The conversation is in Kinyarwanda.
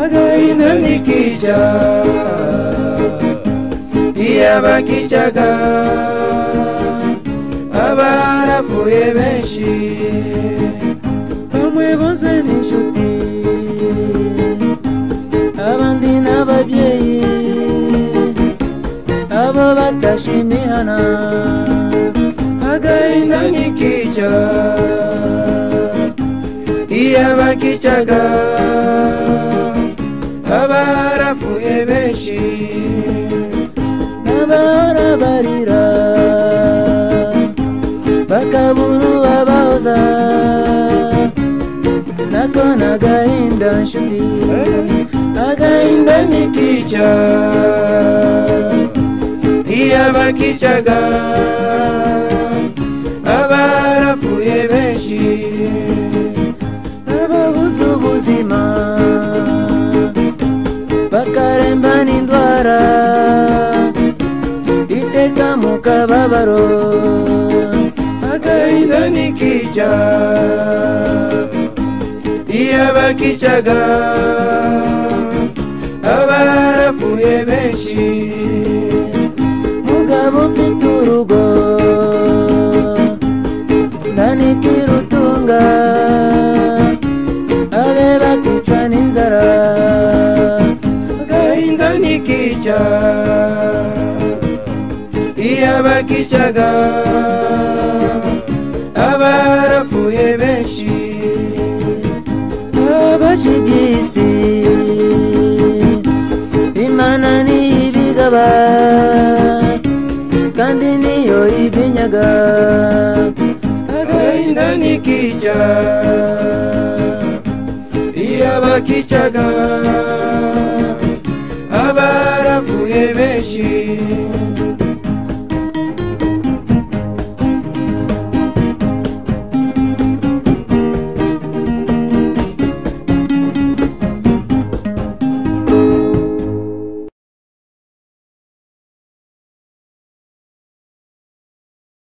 Agahinda nikica iyabakicaga abarapfuye benshi bamwe bose n'inshuti abandi n'ababyeyi abo batashimihana. Agahinda nikica iyabakicaga abarapfuye benshi n'abahora barira bakabura ubabahoza. Nako n'agahinda nshuti, agahinda nikica iyabakicaga abarapfuye benshi ababuze ubuzima bakaremba n'indwara iteka mu kababaro. Agahinda nikica iyabakicaga abarapfuye benshi. Mugabo ufite urugo ndanikira utunga abe bakicwa n'inzara. Agahinda nikica iyabakicaga abarapfuye benshi. Abashibyisi Imana niyibigaba kandi niyo ibinyaga. Agahinda nikica iyabakicaga abarapfuye benshi.